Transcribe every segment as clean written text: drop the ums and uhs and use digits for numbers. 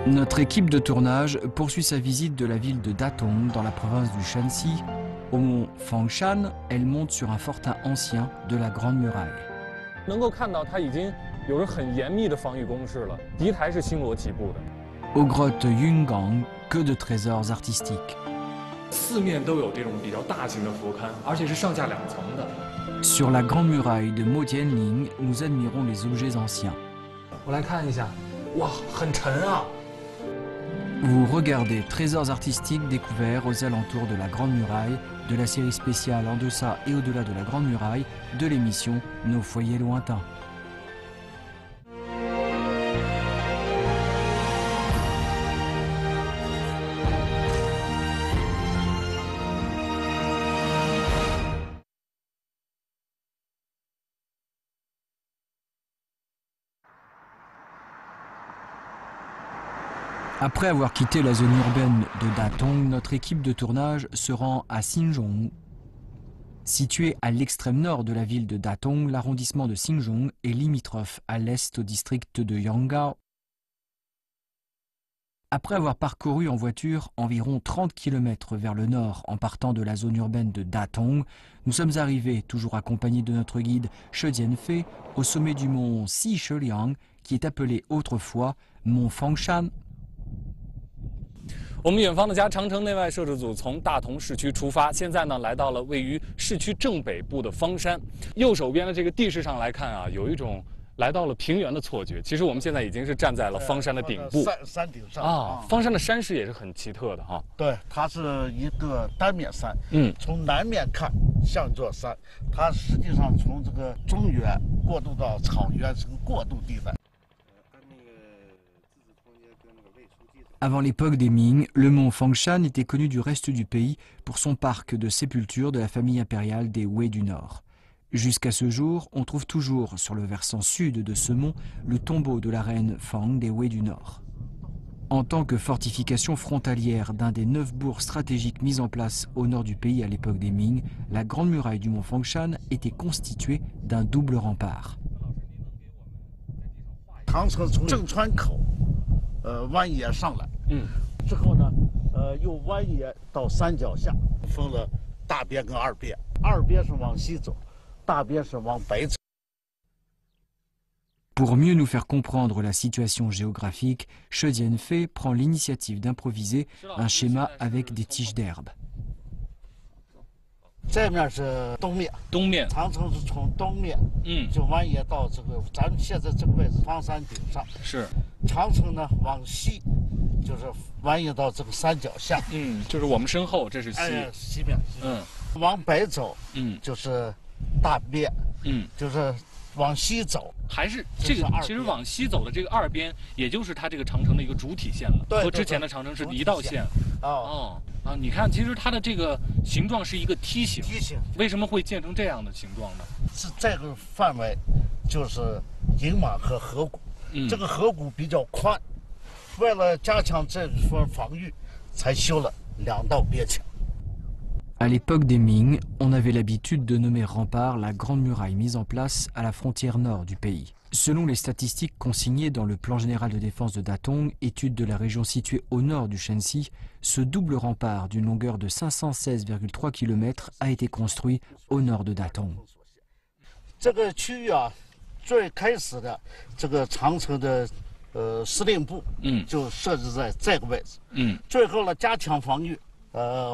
Notre équipe de tournage poursuit sa visite de la ville de Datong dans la province du Shanxi. Au mont Fangshan, elle monte sur un fortin ancien de la Grande Muraille. 能够看到它已经有着很严密的防御工事了，敌台是星罗棋布的。 Aux grottes Yungang, que de trésors artistiques. 四面都有这种比较大型的佛龛，而且是上下两层的。 Sur la Grande Muraille de Motianling, nous admirons les objets anciens. 我来看一下，哇，很沉啊！ Vous regardez Trésors artistiques découverts aux alentours de la Grande Muraille, de la série spéciale En deçà et au-delà de la Grande Muraille, de l'émission Nos foyers lointains. Après avoir quitté la zone urbaine de Datong, notre équipe de tournage se rend à Xinzhong. Situé à l'extrême nord de la ville de Datong, l'arrondissement de Xinzhong est limitrophe à l'est au district de Yanggao. Après avoir parcouru en voiture environ 30 km vers le nord en partant de la zone urbaine de Datong, nous sommes arrivés, toujours accompagnés de notre guide She Jianfei, au sommet du mont Xishiliang, qui est appelé autrefois mont Fangshan. 我们远方的家长城内外摄制组从大同市区出发，现在呢来到了位于市区正北部的方山。右手边的这个地势上来看啊，有一种来到了平原的错觉。其实我们现在已经是站在了方山的顶部，山顶上啊。方山的山势也是很奇特的哈。对，它是一个单面山，从南面看像座山，它实际上从这个中原过渡到草原是个过渡地带。 Avant l'époque des Ming, le mont Fangshan était connu du reste du pays pour son parc de sépulture de la famille impériale des Wei du Nord. Jusqu'à ce jour, on trouve toujours sur le versant sud de ce mont le tombeau de la reine Fang des Wei du Nord. En tant que fortification frontalière d'un des 9 bourgs stratégiques mis en place au nord du pays à l'époque des Ming, la grande muraille du mont Fangshan était constituée d'un double rempart. 湾野上来，之后呢，又湾野到山脚下，分了大边跟二边，二边是往西走，大边是往北走。 Pour mieux nous faire comprendre la situation géographique, She Jianfei prend l'initiative d'improviser un schéma avec des tiges d'herbe. 这面是东面，长城是从东面，就湾野到这个咱们现在这个位置方山顶上。是，长城呢往西，就是湾野到这个山脚下。就是我们身后，这是西，西面。往北走，就是大边，就是往西走，还是这个其实往西走的这个二边，也就是它这个长城的一个主体线了，和之前的长城是一道线。你看，其实它的这个形状是一个梯形。为什么会建成这样的形状呢？是这个范围，就是饮马河河谷。这个河谷比较宽，为了加强这份防御，才修了2道边墙。 À l'époque des Ming, on avait l'habitude de nommer rempart la grande muraille mise en place à la frontière nord du pays. Selon les statistiques consignées dans le plan général de défense de Datong, étude de la région située au nord du Shanxi, ce double rempart d'une longueur de 516,3 km a été construit au nord de Datong. 这个区域啊，最开始的这个长城的司令部，就设置在这个位置。最后呢，加强防御，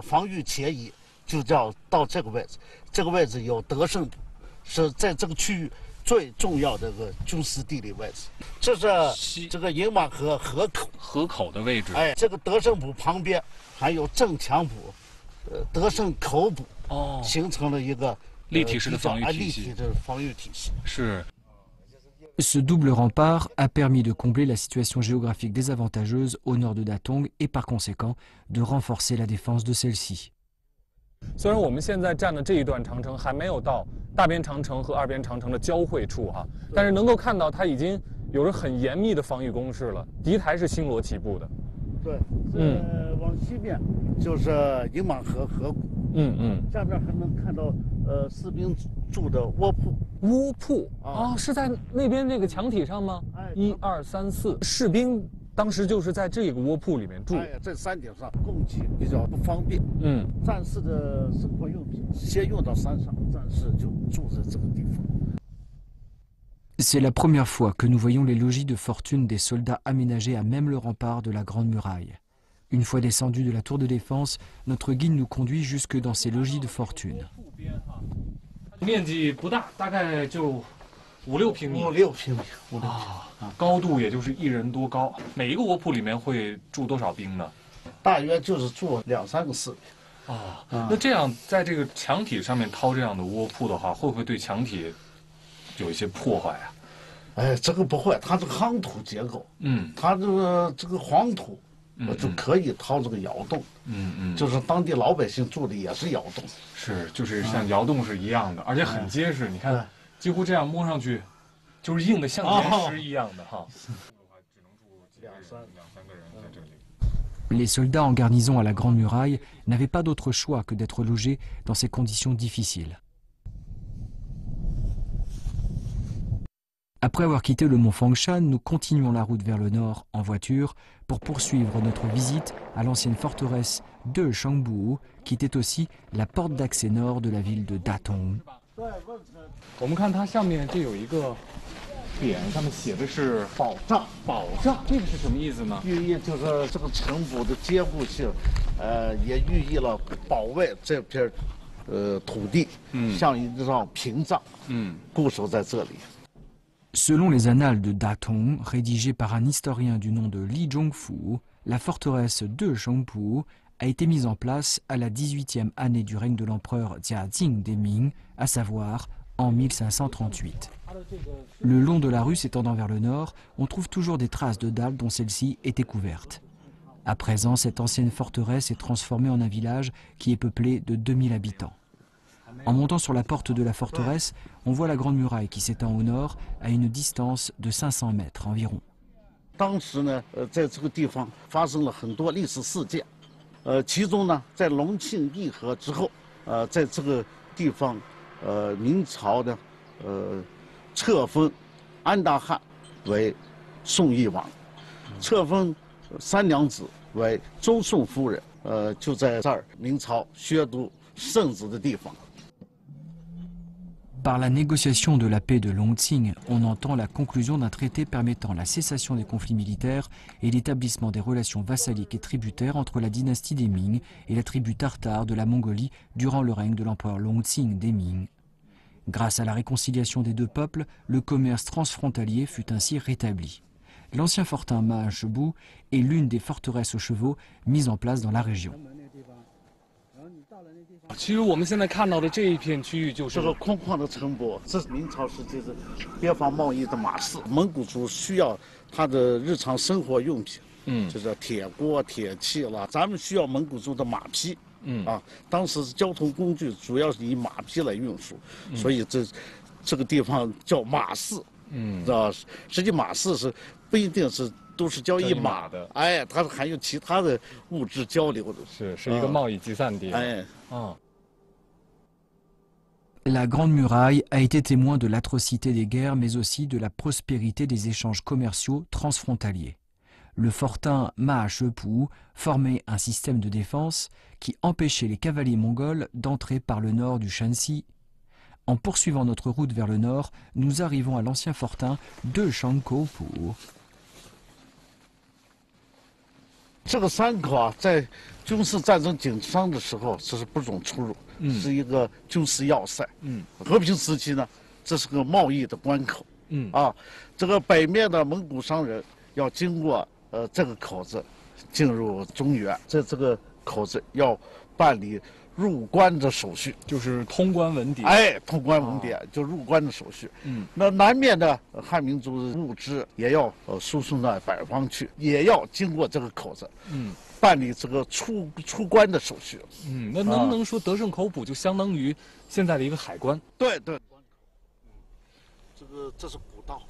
防御前移。 就叫到这个位置，这个位置有德胜堡，是在这个区域最重要的一个军事地理位置。这是这个饮马河河口的位置。这个德胜堡旁边还有正强堡，德胜口堡，形成了一个立体式的防御体系。立体的防御体系。是。 Ce double rempart a permis de combler la situation géographique désavantageuse au nord de Datong et par conséquent de renforcer la défense de celle-ci. 虽然我们现在站的这一段长城还没有到大边长城和二边长城的交汇处哈，但是能够看到它已经有着很严密的防御工事了，敌台是星罗棋布的。对，往西面就是饮马河河谷，下面还能看到士兵住的窝铺。窝铺啊，是在那边这个墙体上吗？1、2、3、4，士兵当时就是在这个窝铺里面住。在山顶上供给比较不方便，战士的生活用品先用到山上，战士就住在这个地方。C'est la première fois que nous voyons les logis de fortune des soldats aménagés à même le rempart de la Grande Muraille. Une fois descendus de la tour de défense, notre guide nous conduit jusque dans ces logis de fortune. 面积不大，大概就5-6平米。5-6平米，高度也就是1人多高。每一个窝铺里面会住多少兵呢？大约就是住2-3个士兵。那这样在这个墙体上面掏这样的窝铺的话，会不会对墙体有一些破坏啊？这个不会，它是夯土结构，它这个黄土。就可以掏这个窑洞，就是当地老百姓住的也是窑洞，是，就是像窑洞是一样的，而且很结实，你看，几乎这样摸上去，就是硬的像岩石一样的哈。Les soldats en garnison à la Grande Muraille n'avaient pas d'autre choix que d'être logés dans ces conditions difficiles. Après avoir quitté le mont Fangshan, nous continuons la route vers le nord en voiture pour poursuivre notre visite à l'ancienne forteresse de Shangbu, qui était aussi la porte d'accès nord de la ville de Datong. 我们看它上面这有一个匾，上面写的是保障，保障，这个是什么意思呢？寓意就是这个城堡的坚固性，也寓意了保卫这片土地，像一张屏障，固守在这里。Selon les annales de Datong, rédigées par un historien du nom de Li Zhongfu, la forteresse de Shangpu a été mise en place à la 18e année du règne de l'empereur Jia Jing des Ming, à savoir en 1538. Le long de la rue s'étendant vers le nord, on trouve toujours des traces de dalles dont celle-ci était couverte. À présent, cette ancienne forteresse est transformée en un village qui est peuplé de 2000 habitants. En montant sur la porte de la forteresse, on voit la Grande Muraille qui s'étend au nord à une distance de 500 mètres environ. 当时呢，在这个地方发生了很多历史事件，其中呢，在隆庆议和之后，在这个地方，明朝的，册封安达汗为宋义王，册封三娘子为周宋夫人，就在这儿明朝削读圣旨的地方。 Par la négociation de la paix de Longqing, on entend la conclusion d'un traité permettant la cessation des conflits militaires et l'établissement des relations vassaliques et tributaires entre la dynastie des Ming et la tribu tartare de la Mongolie durant le règne de l'empereur Longqing des Ming. Grâce à la réconciliation des deux peuples, le commerce transfrontalier fut ainsi rétabli. L'ancien fortin Maashebu est l'une des forteresses aux chevaux mises en place dans la région. 其实我们现在看到的这一片区域就是这个空旷的城堡，这是明朝时期的边防贸易的马市。蒙古族需要他的日常生活用品，就是铁锅、铁器啦。咱们需要蒙古族的马匹，当时交通工具主要是以马匹来运输，所以这个地方叫马市，知道吧？实际马市是不一定是。 都是交易马的，它是还有其他的物质交流的，是一个贸易集散地。La Grande Muraille a été témoin de l'atrocité des guerres, mais aussi de la prospérité des échanges commerciaux transfrontaliers. Le fortin Maashepu formait un système de défense qui empêchait les cavaliers mongols d'entrer par le nord du Shanxi. En poursuivant notre route vers le nord, nous arrivons à l'ancien fortin de Shangkopu. 这个山口啊，在军事战争紧张的时候，这是不容出入，是一个军事要塞。和平时期呢，这是个贸易的关口。这个北面的蒙古商人要经过这个口子进入中原，在这个口子要办理入关的手续，就是通关文牒。通关文牒就入关的手续。那南面的汉民族的物资也要输送到北方去，也要经过这个口子，办理这个出关的手续。那能不能说德胜口埔就相当于现在的一个海关？对。这是古道。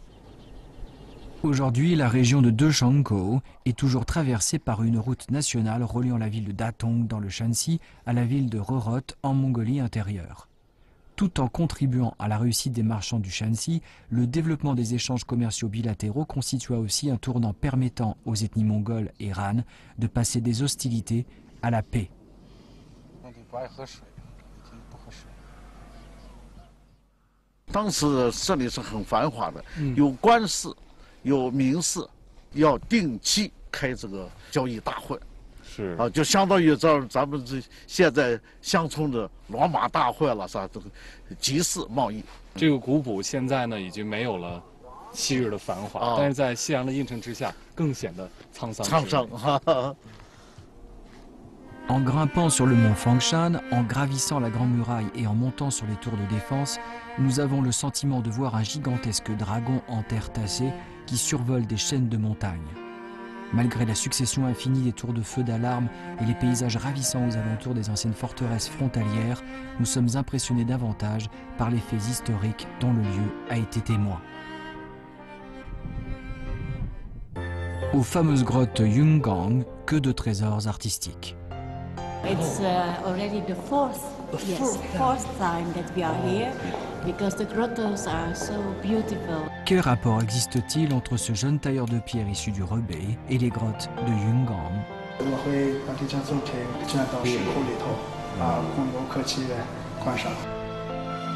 Aujourd'hui, la région de Deshangkou est toujours traversée par une route nationale reliant la ville de Datong dans le Shanxi à la ville de Rorot en Mongolie intérieure. Tout en contribuant à la réussite des marchands du Shanxi, le développement des échanges commerciaux bilatéraux constitua aussi un tournant permettant aux ethnies mongoles et Han de passer des hostilités à la paix. 当时这里是很繁华的，有官市，有民市，要定期开这个交易大会，是啊，就相当于咱们这现在乡村的罗马大会了，是吧？这个集市贸易。这个古堡现在呢已经没有了昔日的繁华，但是在夕阳的映衬之下，更显得沧桑。沧桑，哈哈。 En grimpant sur le mont Fangshan, en gravissant la Grande Muraille et en montant sur les tours de défense, nous avons le sentiment de voir un gigantesque dragon en terre tassée qui survole des chaînes de montagnes. Malgré la succession infinie des tours de feu d'alarme et les paysages ravissants aux alentours des anciennes forteresses frontalières, nous sommes impressionnés davantage par les faits historiques dont le lieu a été témoin. Aux fameuses grottes Yungang, que de trésors artistiques. It's already the fourth time that we are here because the grottos are so beautiful. Quel rapport existe-t-il entre ce jeune tailleur de pierre issu du Rebei et les grottes de Yungang?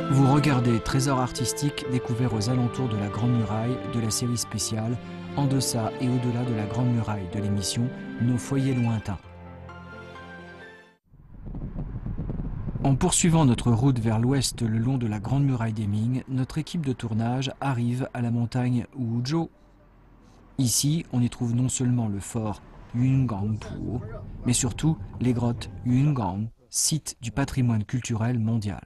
Vous regardez Trésors artistiques découverts aux alentours de la Grande Muraille de la série spéciale, en deçà et au-delà de la Grande Muraille de l'émission Nos foyers lointains. En poursuivant notre route vers l'ouest le long de la Grande Muraille des Ming, notre équipe de tournage arrive à la montagne Wuzhou. Ici, on y trouve non seulement le fort Yungangpu, mais surtout les grottes Yungang, site du patrimoine culturel mondial.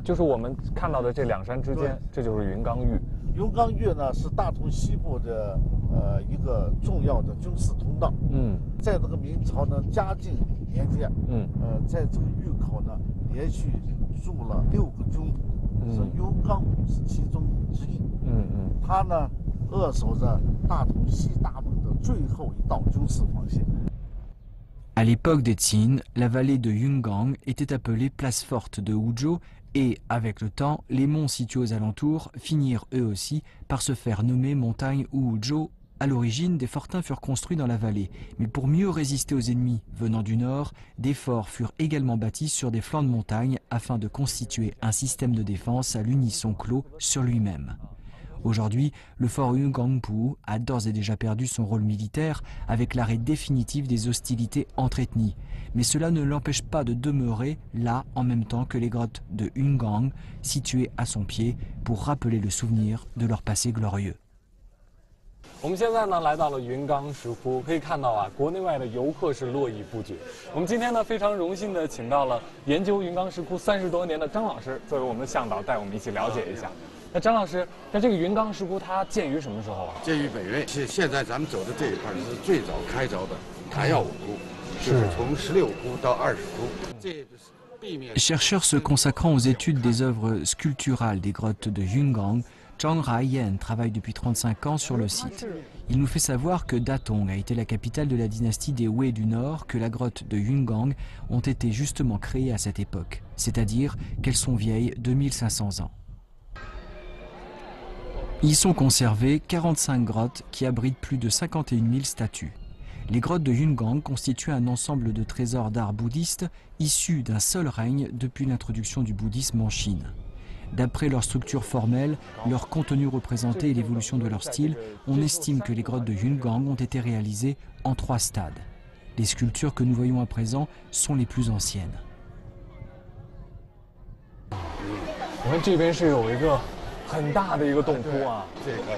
就是我们看到的这两山之间，这就是云冈峪。云冈峪呢是大同西部的一个重要的军事通道。在这个明朝呢嘉靖年间，在这个峪口呢连续筑了6个军堡，是云冈峪是其中之一。它呢扼守着大同西大门的最后一道军事防线。 À l'époque des Qin, la vallée de Yungang était appelée place forte de Wuzhou et, avec le temps, les monts situés aux alentours finirent eux aussi par se faire nommer montagne Wuzhou. À l'origine, des fortins furent construits dans la vallée, mais pour mieux résister aux ennemis venant du nord, des forts furent également bâtis sur des flancs de montagne afin de constituer un système de défense à l'unisson clos sur lui-même. Aujourd'hui, le fort Yungangpu a d'ores et déjà perdu son rôle militaire avec l'arrêt définitif des hostilités entre ethnies. Mais cela ne l'empêche pas de demeurer là en même temps que les grottes de Yungang, situées à son pied, pour rappeler le souvenir de leur passé glorieux. 我们现在呢来到了云冈石窟，可以看到啊，国内外的游客是络绎不绝。我们今天呢非常荣幸的请到了研究云冈石窟30多年的张老师作为我们的向导，带我们一起了解一下。那张老师，那这个云冈石窟它建于什么时候啊？建于北魏，现在咱们走的这一块是最早开凿的昙曜五窟，就是从16窟到20窟。Chercheur se consacrant aux études des œuvres sculpturales des grottes de Yungang, Zhang Haiyan travaille depuis 35 ans sur le site. Il nous fait savoir que Datong a été la capitale de la dynastie des Wei du Nord, que la grotte de Yungang ont été justement créées à cette époque, c'est-à-dire qu'elles sont vieilles de 1500 ans. Y sont conservées 45 grottes qui abritent plus de 51 000 statues. Les grottes de Yungang constituent un ensemble de trésors d'art bouddhiste issus d'un seul règne depuis l'introduction du bouddhisme en Chine. D'après leur structure formelle, leur contenu représenté et l'évolution de leur style, on estime que les grottes de Yungang ont été réalisées en 3 stades. Les sculptures que nous voyons à présent sont les plus anciennes. 很大的一个洞窟啊，这个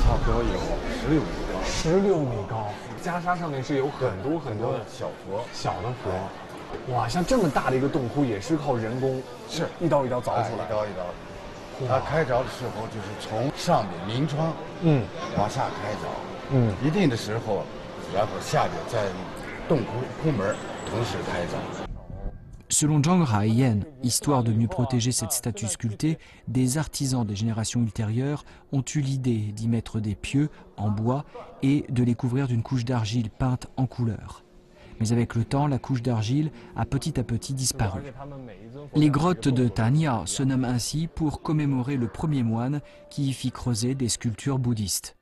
差不多有16米高，袈裟上面是有很多的小的佛，哇，像这么大的一个洞窟也是靠人工是一刀一刀凿出来，一刀一刀。它开凿的时候就是从上面明窗往下开凿，一定的时候，然后下边在洞窟门同时开凿。 Selon Zhang Haiyan, histoire de mieux protéger cette statue sculptée, des artisans des générations ultérieures ont eu l'idée d'y mettre des pieux en bois et de les couvrir d'une couche d'argile peinte en couleur. Mais avec le temps, la couche d'argile a petit à petit disparu. Les grottes de Tanya se nomment ainsi pour commémorer le premier moine qui y fit creuser des sculptures bouddhistes.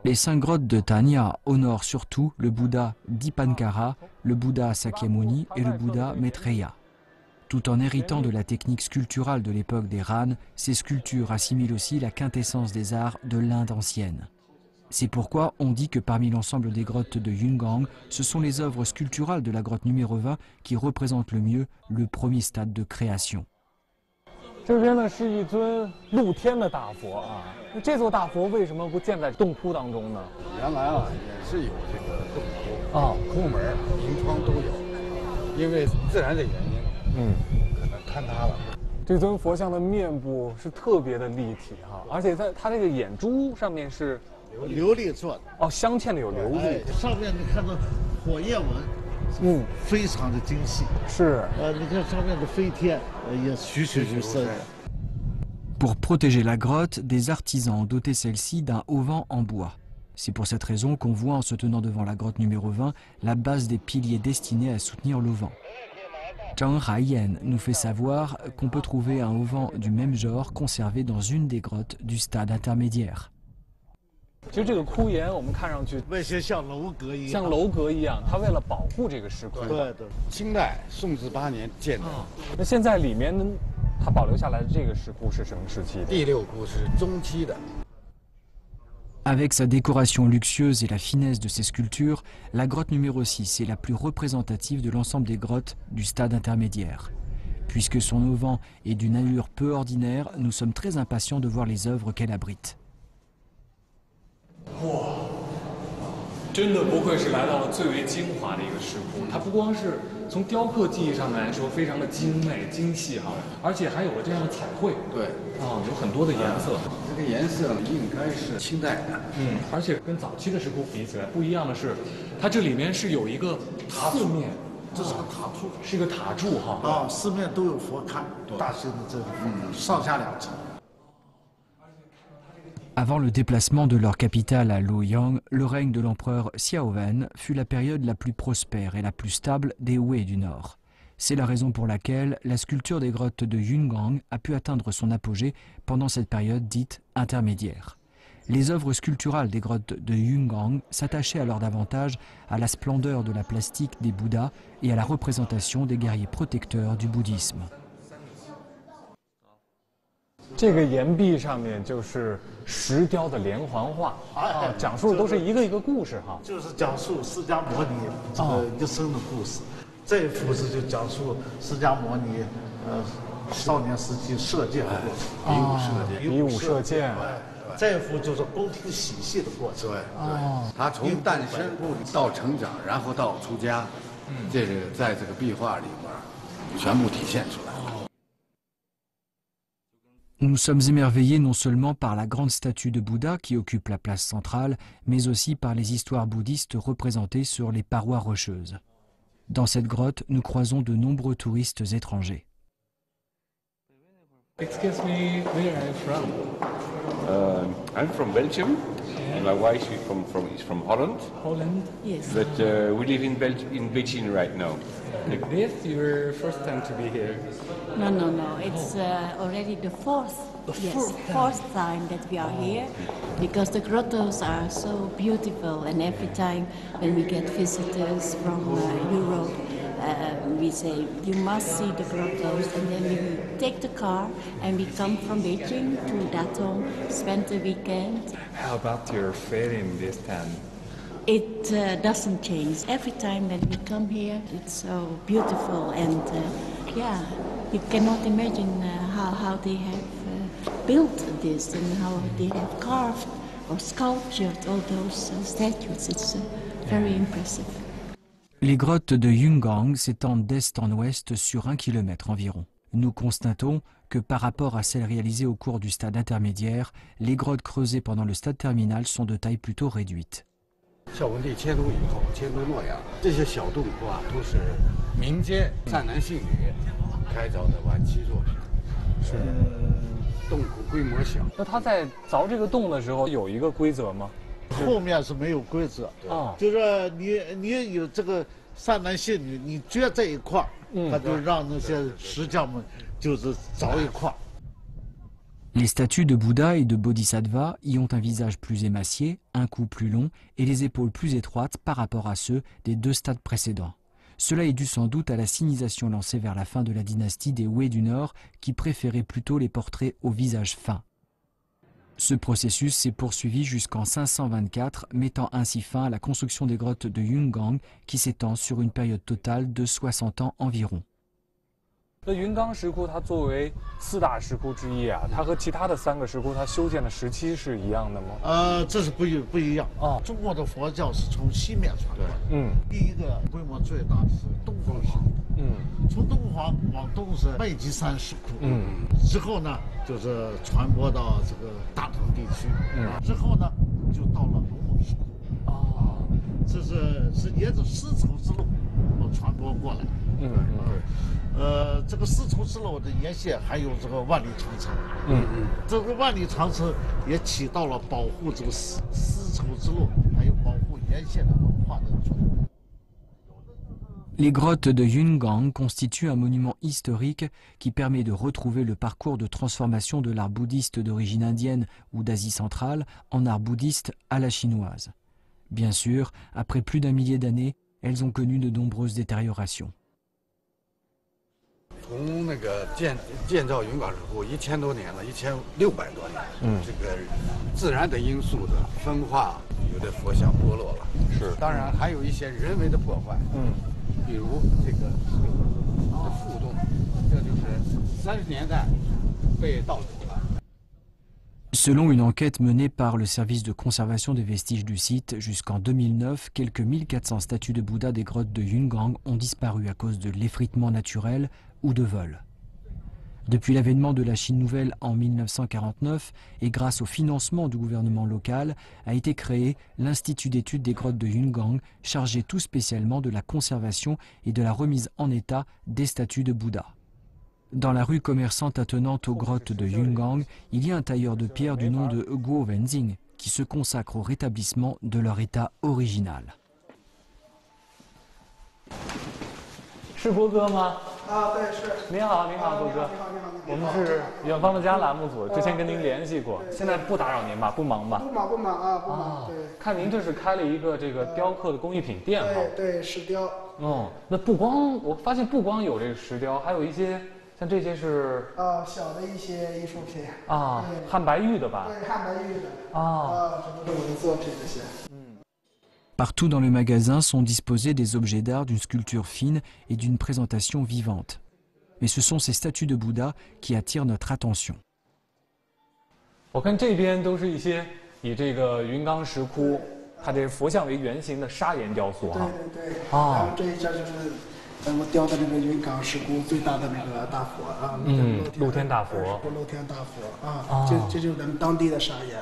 Les 5 grottes de Tanya honorent surtout le Bouddha Dipankara, le Bouddha Sakyamuni et le Bouddha Maitreya. Tout en héritant de la technique sculpturale de l'époque des Han, ces sculptures assimilent aussi la quintessence des arts de l'Inde ancienne. C'est pourquoi on dit que parmi l'ensemble des grottes de Yungang, ce sont les œuvres sculpturales de la grotte numéro 20 qui représentent le mieux le premier stade de création. 这边呢是一尊露天的大佛啊，那这座大佛为什么不建在洞窟当中呢？原来啊也是有这个洞窟啊、窟门、明窗都有，因为自然的原因，可能坍塌了。这尊佛像的面部是特别的立体哈，而且在它这个眼珠上面是琉璃做的哦，镶嵌的有琉璃，上面你看到火焰纹，非常的精细。是，你看上面的飞天，也栩栩如生。Pour protéger la grotte, des artisans ont doté celle-ci d'un auvent en bois. C'est pour cette raison qu'on voit en se tenant devant la grotte numéro 20 la base des piliers destinés à soutenir l'auvent. Zhang Haiyan nous fait savoir qu'on peut trouver un auvent du même genre conservé dans une des grottes du stade intermédiaire. 其实这个窟檐我们看上去外形像楼阁一样，像楼阁一样，它为了保护这个石窟。对对。清代宋治8年建的。那现在里面它保留下来的这个石窟是什么时期的？第6窟是中期的。 Avec sa décoration luxueuse et la finesse de ses sculptures, la grotte numéro 6 est la plus représentative de l'ensemble des grottes du stade intermédiaire. Puisque son auvent est d'une allure peu ordinaire, nous sommes très impatients de voir les œuvres qu'elle abrite. 哇，真的不愧是来到了最为精华的一个石窟。它不光是从雕刻技艺上来说非常的精美精细哈，而且还有了这样的彩绘。对，有很多的颜色。这个颜色应该是清代的。而且跟早期的石窟比起来不一样的是，它这里面是有一个四面，这是个塔柱，是一个塔柱哈。四面都有佛龛，大型的这个上下2层。 Avant le déplacement de leur capitale à Luoyang, le règne de l'empereur Xiaowen fut la période la plus prospère et la plus stable des Wei du Nord. C'est la raison pour laquelle la sculpture des grottes de Yungang a pu atteindre son apogée pendant cette période dite intermédiaire. Les œuvres sculpturales des grottes de Yungang s'attachaient alors davantage à la splendeur de la plastique des Bouddhas et à la représentation des guerriers protecteurs du bouddhisme. 这个岩壁上面就是石雕的连环画讲述的都是一个一个故事哈。就是讲述释迦牟尼这个一生的故事。这一幅是就讲述释迦牟尼少年时期射箭的过程，比武射箭。这一幅就是宫廷洗戏的过程。对，他从诞生到成长，然后到出家，这个在这个壁画里面全部体现出来。 Nous sommes émerveillés non seulement par la grande statue de Bouddha qui occupe la place centrale, mais aussi par les histoires bouddhistes représentées sur les parois rocheuses. Dans cette grotte, nous croisons de nombreux touristes étrangers. Excuse me, where are you from? I'm from Belgium. And my wife is from Holland. Holland? Yes. But we live in Beijing right now. Like this, your first time to be here? No. It's already the fourth time that we are here, because the grottos are so beautiful, and every time when we get visitors from Europe, we say, you must see the grottos, and then we take the car and we come from Beijing to Datong, spend the weekend. How about your feeling this time? It doesn't change. Every time when we come here, it's so beautiful, and you cannot imagine how they have built this and how they have carved or sculptured all those statues. It's very impressive. Les grottes de Yungang s'étendent d'est en ouest sur 1 kilomètre environ. Nous constatons que par rapport à celles réalisées au cours du stade intermédiaire, les grottes creusées pendant le stade terminal sont de taille plutôt réduite. 孝文帝迁都以后，迁都洛阳，这些小洞窟啊，都是民间善男信女开凿的晚期作品。是，洞窟规模小。那他在凿这个洞的时候有一个规则吗？后面是没有规则啊，就是你有这个善男信女，你撅在一块儿，他就让那些石匠们就是凿一块儿。 Les statues de Bouddha et de Bodhisattva y ont un visage plus émacié, un cou plus long et les épaules plus étroites par rapport à ceux des deux stades précédents. Cela est dû sans doute à la sinisation lancée vers la fin de la dynastie des Wei du Nord qui préférait plutôt les portraits au visage fin. Ce processus s'est poursuivi jusqu'en 524, mettant ainsi fin à la construction des grottes de Yungang qui s'étend sur une période totale de 60 ans environ. 那云冈石窟它作为4大石窟之一啊，它和其他的3个石窟它修建的时期是一样的吗？这是不一样啊。中国的佛教是从西面传过来，第一个规模最大的是东方石窟，从东方往东是麦积山石窟，之后呢就是传播到这个大同地区，之后呢就到了龙猛石窟，这是沿着丝绸之路传播过来，这个丝绸之路的沿线还有这个万里长城，这个万里长城也起到了保护这个丝绸之路，还有保护沿线的文化的作用。 Les grottes de Yungang constituent un monument historique qui permet de retrouver le parcours de transformation de l'art bouddhiste d'origine indienne ou d'Asie centrale en art bouddhiste à la chinoise. Bien sûr, après plus d'1 millier d'années, elles ont connu de nombreuses détériorations. 从那个建造云冈石窟1000多年了，1600多年，这个自然的因素的分化，有的佛像剥落了，是，当然还有一些人为的破坏，比如这个的覆洞，这就是30年代被盗走了。 Selon une enquête menée par le service de conservation des vestiges du site, jusqu'en 2009, quelques 1400 statues de Bouddha des grottes de Yungang ont disparu à cause de l'effritement naturel ou de vol. Depuis l'avènement de la Chine nouvelle en 1949 et grâce au financement du gouvernement local, a été créé l'Institut d'études des grottes de Yungang, chargé tout spécialement de la conservation et de la remise en état des statues de Bouddha. Dans la rue commerçante attenante aux grottes de Yungang, il y a un tailleur de pierre du nom de Guo Wenzing qui se consacre au rétablissement de leur état original. 是郭哥吗？啊，对，是。您好，您好，郭哥。我们是远方的家栏目组，之前跟您联系过，现在不打扰您吧？不忙吧？不忙啊，不忙。对。看您这是开了一个这个雕刻的工艺品店哈。对，石雕。那不光我发现不光有这个石雕，还有一些。 像这些是小的一些艺术品汉白玉的吧？对，汉白玉的这都是我的作品这些。Partout dans le magasin sont disposés des objets d'art d'une sculpture fine et d'une présentation vivante. Mais ce sont ces statues de Bouddha qui attirent notre attention. 我看这边都是一些以这个云冈石窟它这佛像为原型的砂岩雕塑哈。对。然后这一件就是。 我雕的那个云冈石窟最大的那个大佛啊，露天大佛，露天大佛啊，这就是咱们当地的砂岩。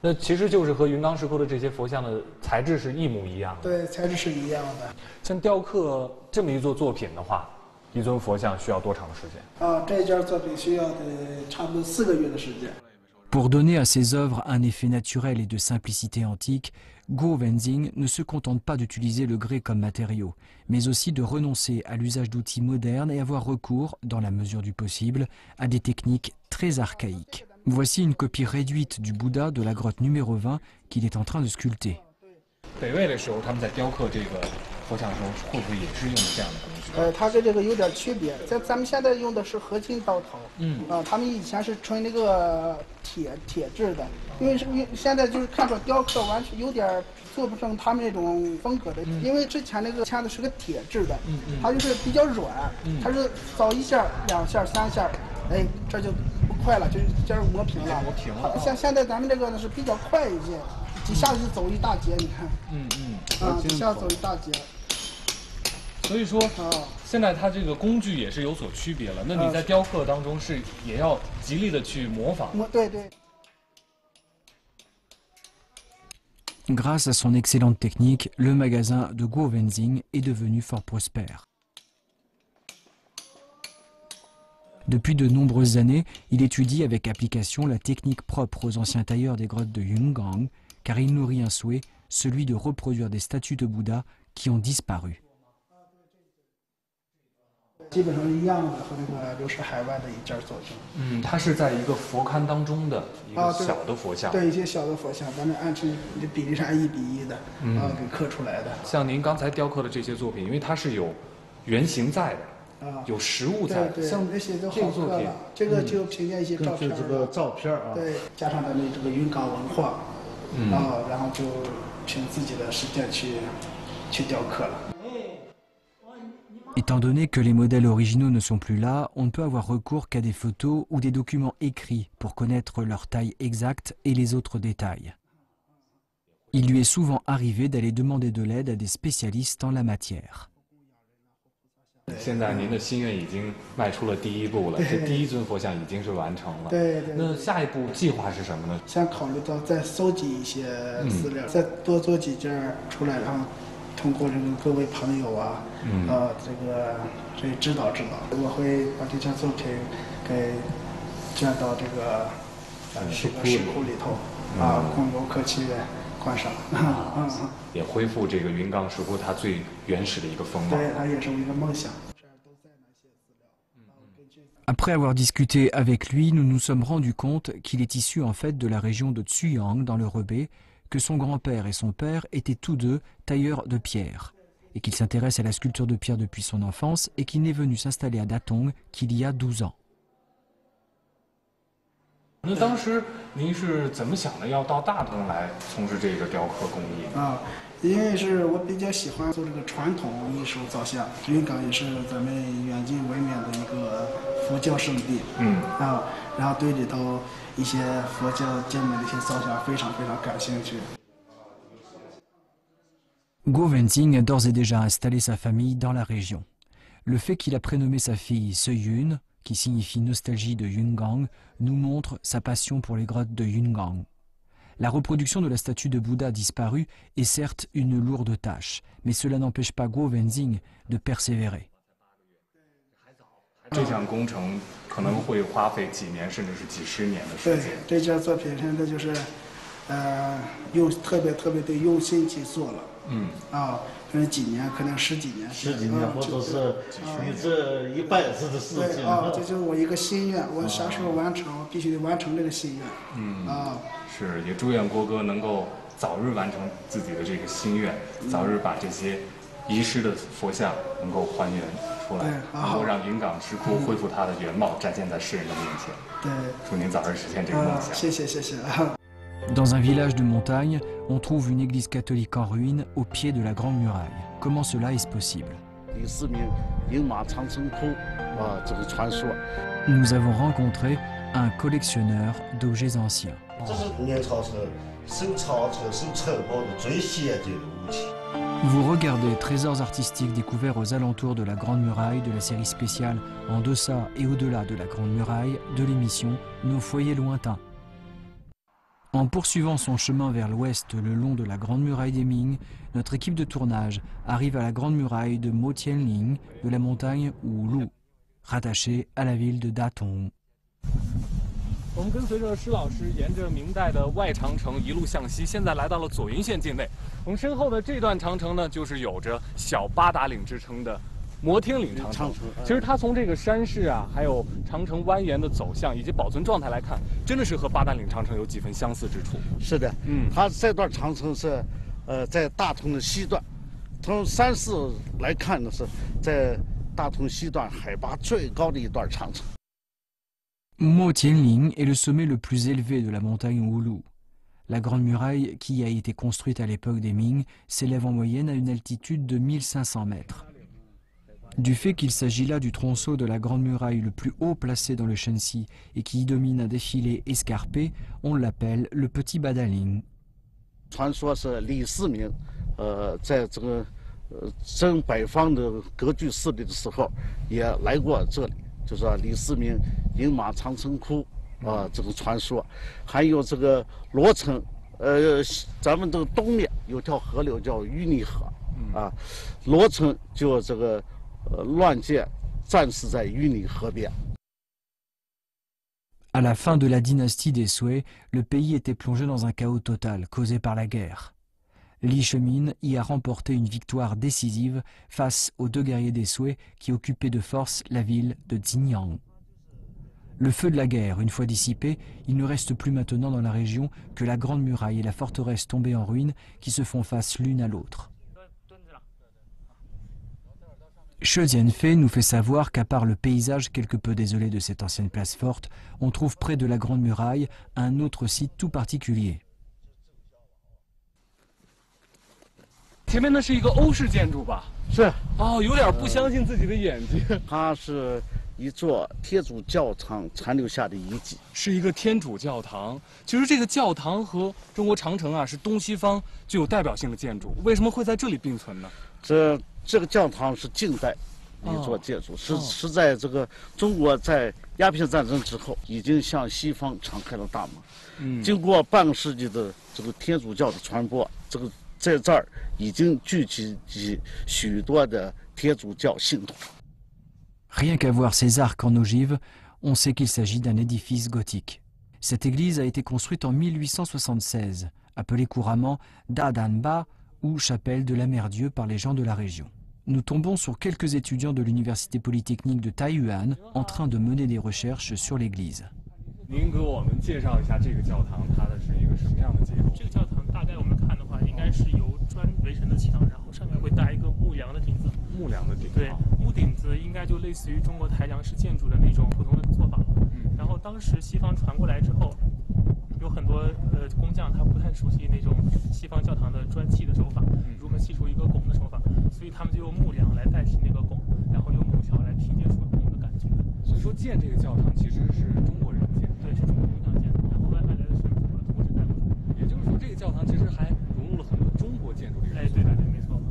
那其实就是和云冈石窟的这些佛像的材质是一模一样的。对，材质是一样的。像雕刻这么一座作品的话，一尊佛像需要多长的时间？这件作品需要的差不多4个月的时间。 Pour donner à ses œuvres un effet naturel et de simplicité antique, Guo Wenzing ne se contente pas d'utiliser le grès comme matériau, mais aussi de renoncer à l'usage d'outils modernes et avoir recours, dans la mesure du possible, à des techniques très archaïques. Voici une copie réduite du Bouddha de la grotte numéro 20 qu'il est en train de sculpter. 北魏的时候，他们在雕刻这个佛像的时候，会不会也是用这样的工具？它跟这个有点区别，咱们现在用的是合金刀头，他们以前是纯那个铁质的，因为现在就是看着雕刻完全有点做不成他们那种风格的，因为之前那个签的是个铁质的，它就是比较软，它是凿1下、2下、3下，哎，这就不快了，就是这磨平了。磨平了。像现在咱们这个呢是比较快一些。 几下子就走一大截，你看，几下走一大截。所以说，现在它这个工具也是有所区别了。那你在雕刻当中是也要极力的去模仿。对对。 Grâce à son excellente technique, le magasin de Guo Wenzing est devenu fort prospère. Depuis de nombreuses années, il étudie avec application la technique propre aux anciens tailleurs des grottes de Yungang, car il nourrit un souhait, celui de reproduire des statues de Bouddha qui ont disparu. 基本上一样的，和那个流失海外的一件作品。它是在一个佛龛当中的一个小的佛像。对，一些小的佛像，咱们按成比例上1:1的，给刻出来的。像您刚才雕刻的这些作品，因为它是有原型在的，有实物在的。对，像这些都好刻了。这个就凭借一些照片。这个照片啊。对，加上咱们这个云冈文化，然后就凭自己的实践去雕刻了。 Étant donné que les modèles originaux ne sont plus là, on ne peut avoir recours qu'à des photos ou des documents écrits pour connaître leur taille exacte et les autres détails. Il lui est souvent arrivé d'aller demander de l'aide à des spécialistes en la matière. 现在您的心愿已经迈出了第一步了，这第一尊佛像已经是完成了。对。那下一步计划是什么呢？想考虑到再搜集一些资料，再多做几件出来，然后。 通过这个各位朋友啊，这指导，我会把这件作品给捐到这个石窟里头供游客去观赏。也恢复这个云冈石窟它最原始的一个风貌。对，它也是我一个梦想。 Après avoir discuté avec lui, nous nous sommes rendus compte qu'il est issu en fait de la région de Zhujiang dans le Hebei, que son grand-père et son père étaient tous deux tailleurs de pierre, et qu'il s'intéresse à la sculpture de pierre depuis son enfance et qu'il n'est venu s'installer à Datong qu'il y a 12 ans. 那当时您是怎么想的，要到大同来从事这个雕刻工艺啊？因为是我比较喜欢做这个传统艺术造像，云冈也是咱们远近闻名的一个佛教圣地。然后对里头一些佛教精美的一些造像非常感兴趣。 Guo Wenzing a d'ores et déjà installé sa famille dans la région. Le fait qu'il a prénommé sa fille Seiyun, qui signifie nostalgie de Yungang, nous montre sa passion pour les grottes de Yungang. La reproduction de la statue de Bouddha disparue est certes une lourde tâche, mais cela n'empêche pas Guo Wenzing de persévérer. 这项工程可能会花费几年，甚至是几十年的时间。对，这件作品现在就是，用特别的用心去做了。可能几年，可能十几年，或者是你这一辈子的事情。这就是我一个心愿，我啥时候完成，我必须得完成这个心愿。是，也祝愿郭哥能够早日完成自己的这个心愿，早日把这些遗失的佛像能够还原出来，能够让云冈石窟恢复它的原貌，展现在世人的面前。对，祝您早日实现这个梦想。谢谢。Dans un village de montagne, on trouve une église catholique en ruine au pied de la Grande Muraille. Comment cela est-ce possible? Nous avons rencontré un collectionneur d'objets anciens. Vous regardez Trésors artistiques découverts aux alentours de la Grande Muraille de la série spéciale En deçà et au-delà de la Grande Muraille de l'émission Nos foyers lointains. En poursuivant son chemin vers l'ouest le long de la Grande Muraille des Ming, notre équipe de tournage arrive à la Grande Muraille de Mo Tianling de la montagne Wulu, rattachée à la ville de Datong. 我们跟随着施老师沿着明代的外长城一路向西，现在来到了左云县境内。我们身后的这段长城呢，就是有着小八达岭之称的摩天岭长城。其实它从这个山势啊，还有长城蜿蜒的走向以及保存状态来看，真的是和八达岭长城有几分相似之处。是的，它这段长城是，在大同的西段，从山势来看呢，是在大同西段海拔最高的一段长城。Mo Tianling est le sommet le plus élevé de la montagne Wulu. La Grande Muraille, qui a été construite à l'époque des Ming, s'élève en moyenne à une altitude de 1500 mètres. Du fait qu'il s'agit là du tronçon de la Grande Muraille le plus haut placé dans le Shanxi et qui y domine un défilé escarpé, on l'appelle le Petit Badaling. 传说是李世民，在这个征北方的割据势力的时候，也来过这里，就是说李世民饮马长城窟这个传说，还有这个罗城，咱们这个东面有条河流叫淤泥河，罗城就这个乱箭战死在淤泥河边。À la fin de la dynastie des Sui, le pays était plongé dans un chaos total causé par la guerre. Li Chemin y a remporté une victoire décisive face aux 2 guerriers des Sui qui occupaient de force la ville de Xinjiang. Le feu de la guerre, une fois dissipé, il ne reste plus maintenant dans la région que la Grande Muraille et la forteresse tombée en ruine qui se font face l'une à l'autre. She Jianfei nous fait savoir qu'à part le paysage quelque peu désolé de cette ancienne place forte, on trouve près de la Grande Muraille un autre site tout particulier. 前面那是一个欧式建筑吧？是。哦，有点不相信自己的眼睛。它是一座天主教堂残留下的遗迹，是一个天主教堂。其实这个教堂和中国长城啊是东西方具有代表性的建筑，为什么会在这里并存呢？这个教堂是近代一座建筑，是在这个中国在鸦片战争之后已经向西方敞开了大门。经过半个世纪的这个天主教的传播，在这儿已经聚集起许多的天主教信徒。Rien qu'à voir ces arcs en ogive, on sait qu'il s'agit d'un édifice gothique. Cette église a été construite en 1876, appelée couramment Dadanba ou chapelle de la Mère Dieu par les gens de la région. Nous tombons sur quelques étudiants de l'université polytechnique de Taiyuan en train de mener des recherches sur l'église. 您给我们介绍一下这个教堂，它的是一个什么样的结构？这个教堂大概我们看的话，应该是由砖围成的墙，然后上面会搭一个木梁的顶子。木梁的顶。对，木顶子应该就类似于中国台梁式建筑的那种普通的做法。然后当时西方传过来之后，有很多工匠他不太熟悉那种西方教堂的砖砌的手法，如何砌出一个拱的手法，所以他们就用木梁来代替那个拱，然后用木条来拼接出拱的感觉。所以说建这个教堂其实是中国人建。 对，是中国工匠建的，然后外来的神父和图纸带过来。也就是说，这个教堂其实还融入了很多中国建筑的元素。对对对，没错。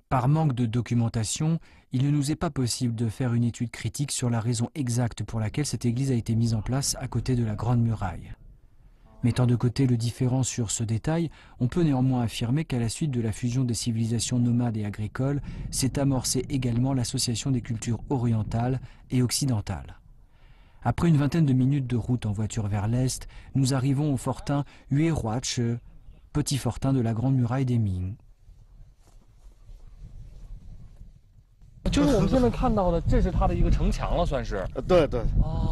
Par manque de documentation, il ne nous est pas possible de faire une étude critique sur la raison exacte pour laquelle cette église a été mise en place à côté de la Grande Muraille. Mettant de côté le différend sur ce détail, on peut néanmoins affirmer qu'à la suite de la fusion des civilisations nomades et agricoles, s'est amorcée également l'association des cultures orientales et occidentales. Après une vingtaine de minutes de route en voiture vers l'est, nous arrivons au fortin Huehuache, petit fortin de la Grande Muraille des Ming. 就是我们现在看到的，这是它的一个城墙了，算是。对对，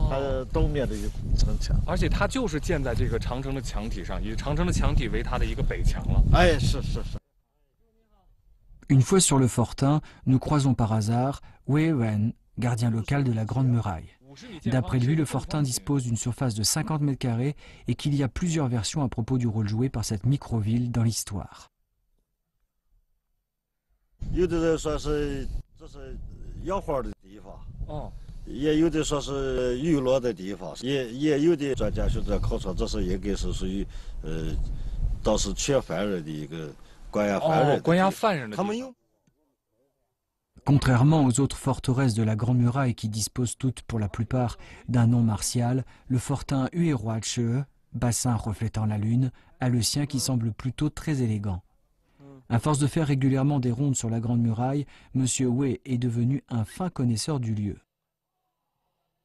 它东面的一个城墙，而且它就是建在这个长城的墙体上，以长城的墙体为它的一个北墙了。哎，是。Une fois sur le fortin, nous croisons par hasard Wei Wen, gardien local de la Grande Muraille. D'après lui, le fortin dispose d'une surface de 50 mètres carrés et qu'il y a plusieurs versions à propos du rôle joué par cette micro-ville dans l'histoire. 有的人说是这是养花的地方，也有的说是娱乐的地方，也有的专家学者考察，这是应该是属于当时全犯人的一个关押犯人。关押犯人的。他们有。 Contrairement aux autres forteresses de la Grande Muraille qui disposent toutes pour la plupart d'un nom martial, le fortin Huehuache, bassin reflétant la lune, a le sien qui semble plutôt très élégant. À force de faire régulièrement des rondes sur la Grande Muraille, M. Wei est devenu un fin connaisseur du lieu.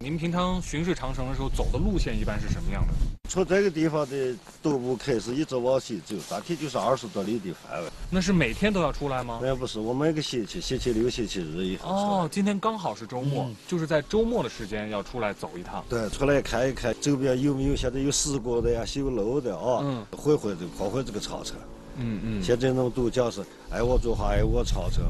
您平常巡视长城的时候走的路线一般是什么样的？从这个地方的东部开始一直往西走，大体就是20多里的范围。那是每天都要出来吗？不是，我每个星期，星期六、星期日以后。哦，今天刚好是周末，就是在周末的时间要出来走一趟。对，出来看一看周边有没有现在有施工的呀、修路的啊，毁这个长城。现在能都讲是爱我中华，爱我长城。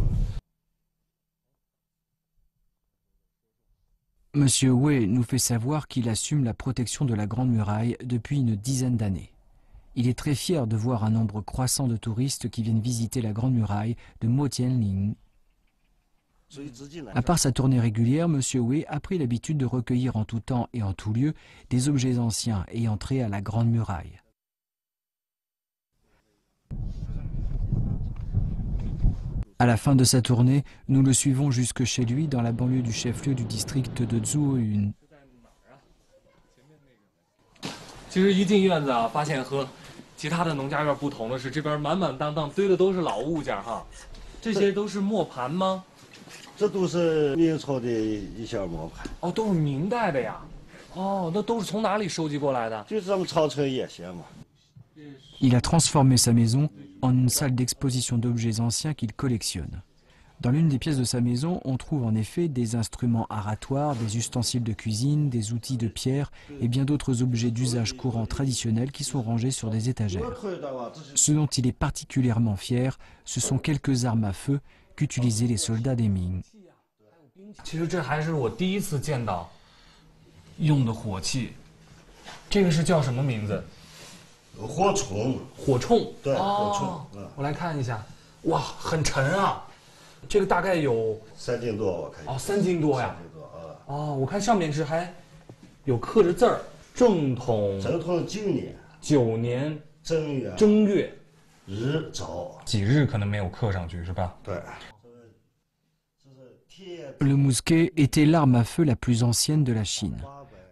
Monsieur Wei nous fait savoir qu'il assume la protection de la Grande Muraille depuis une dizaine d'années. Il est très fier de voir un nombre croissant de touristes qui viennent visiter la Grande Muraille de Motianling. À part sa tournée régulière, Monsieur Wei a pris l'habitude de recueillir en tout temps et en tout lieu des objets anciens ayant trait à la Grande Muraille. À la fin de sa tournée, nous le suivons jusque chez lui dans la banlieue du chef-lieu du district de Zhuoyun. 其实一进院子啊，发现和其他的农家院不同的是，这边满满当当堆的都是老物件哈。这些都是磨盘吗？这都是明朝的一些磨盘。哦，都是明代的呀。哦，那都是从哪里收集过来的？就是咱们长城夜线嘛。Il a transformé sa maison en une salle d'exposition d'objets anciens qu'il collectionne. Dans l'une des pièces de sa maison, on trouve en effet des instruments aratoires, des ustensiles de cuisine, des outils de pierre et bien d'autres objets d'usage courant traditionnels qui sont rangés sur des étagères. Ce dont il est particulièrement fier, ce sont quelques armes à feu qu'utilisaient les soldats des Ming. 其实这还是我第一次见到用的火器，这个是叫什么名字？火铳。火铳。对，火铳。我来看一下，哇，很沉啊。 这个大概有3斤多，我看。哦，3斤多呀。3斤多啊。哦，我看上面是还有刻着字儿，正统9年。9年正月日早。几日可能没有刻上去是吧？对。 Le mousquet était l'arme à feu la plus ancienne de la Chine.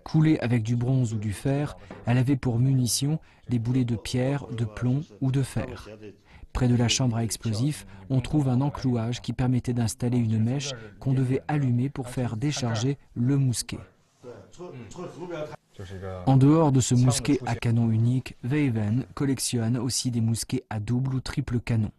Coulée avec du bronze ou du fer, elle avait pour munition des boulets de pierre, de plomb ou de fer. Près de la chambre à explosifs, on trouve un enclouage qui permettait d'installer une mèche qu'on devait allumer pour faire décharger le mousquet. En dehors de ce mousquet à canon unique, Weiwen collectionne aussi des mousquets à double ou triple canon.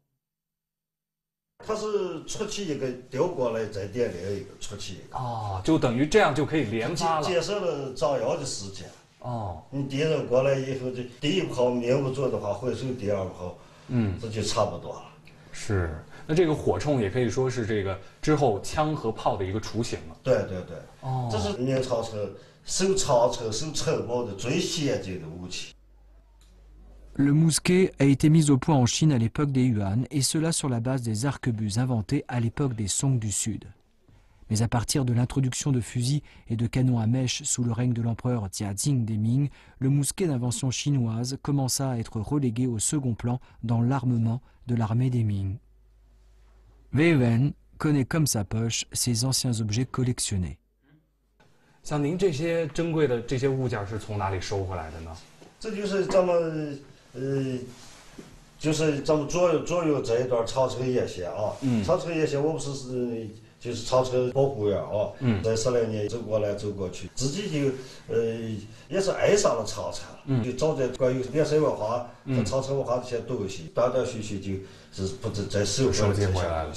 它是出去一个调过来，再点另一个出去一个。哦，就等于这样就可以连发了。节省了炸药的时间。哦，你敌人过来以后，这第一炮命不住的话，回手第二炮，这就差不多了。是，那这个火铳也可以说是这个之后枪和炮的一个雏形了。对对对。哦，这是明朝守长城、守城堡的最先进的武器。 Le mousquet a été mis au point en Chine à l'époque des Yuan, et cela sur la base des arquebuses inventés à l'époque des Song du Sud. Mais à partir de l'introduction de fusils et de canons à mèche sous le règne de l'empereur Jiazing des Ming, le mousquet d'invention chinoise commença à être relégué au second plan dans l'armement de l'armée des Ming. Weiwen connaît comme sa poche ces anciens objets collectionnés. 像您这些珍贵的这些物件是从哪里收回来的呢？这就是咱们就是咱们左右这一段长城沿线啊。长城沿线我不是就是长城保护员啊。这10来年走过来走过去，自己就也是爱上了长城。就找点关于连山文化和长城文化这些东西，断断续续就是不再收集回来了。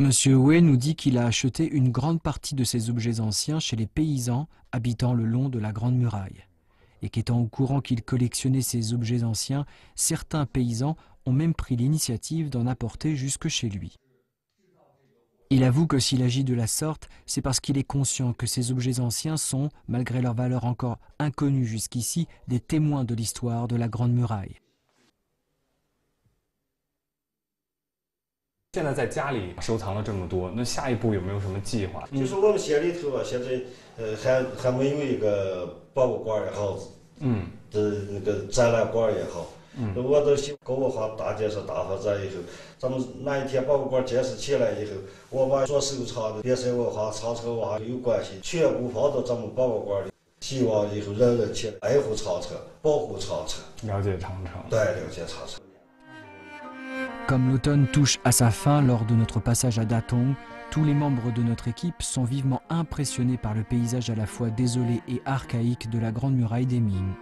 Monsieur Wei nous dit qu'il a acheté une grande partie de ces objets anciens chez les paysans habitant le long de la Grande Muraille. Et qu'étant au courant qu'il collectionnait ces objets anciens, certains paysans ont même pris l'initiative d'en apporter jusque chez lui. Il avoue que s'il agit de la sorte, c'est parce qu'il est conscient que ces objets anciens sont, malgré leur valeur encore inconnue jusqu'ici, des témoins de l'histoire de la Grande Muraille. 现在在家里收藏了这么多，那下一步有没有什么计划？就是我们县里头啊，现在还没有一个博物馆也好，那个展览馆也好，我都希望各文化大建设大发展以后，咱们哪一天博物馆建设起来以后，我把所收藏的连山文化、长城文化有关系全部放到咱们博物馆里，希望以后人人起来爱护长城、保护长城、了解长城。对，了解长城。 Comme l'automne touche à sa fin lors de notre passage à Datong, tous les membres de notre équipe sont vivement impressionnés par le paysage à la fois désolé et archaïque de la Grande Muraille des Ming.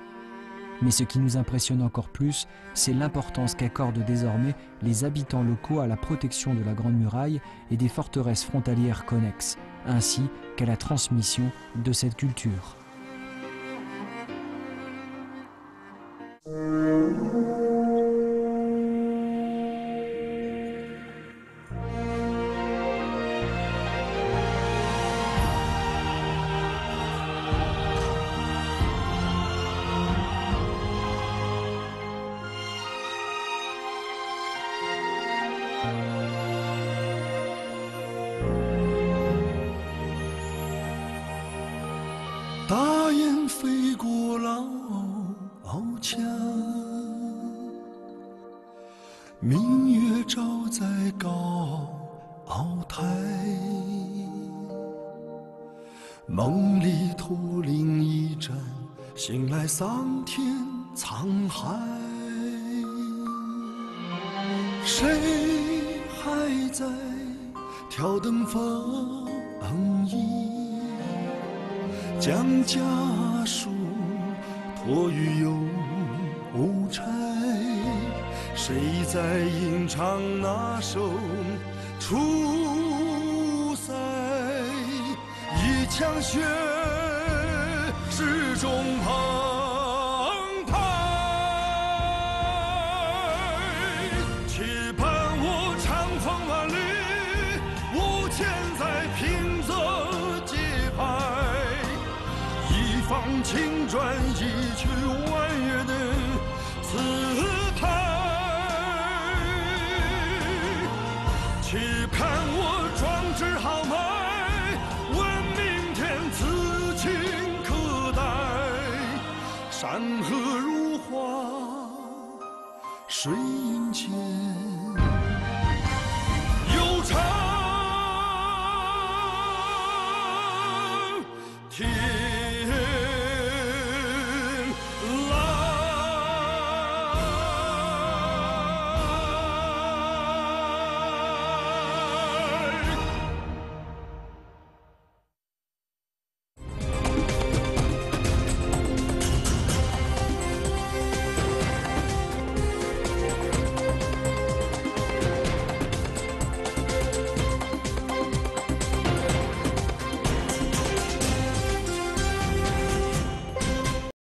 Mais ce qui nous impressionne encore plus, c'est l'importance qu'accordent désormais les habitants locaux à la protection de la Grande Muraille et des forteresses frontalières connexes, ainsi qu'à la transmission de cette culture. 鳌台，梦里驼铃一盏，醒来桑田沧海。谁还在挑灯放映？将家书托于邮差。谁在吟唱那首出塞？一腔血始终澎湃，且伴我长风万里，无牵在平仄节拍，一放青砖，一曲婉约的词牌。且看我壮志豪迈，问明天此情可待。山河如画，水银间。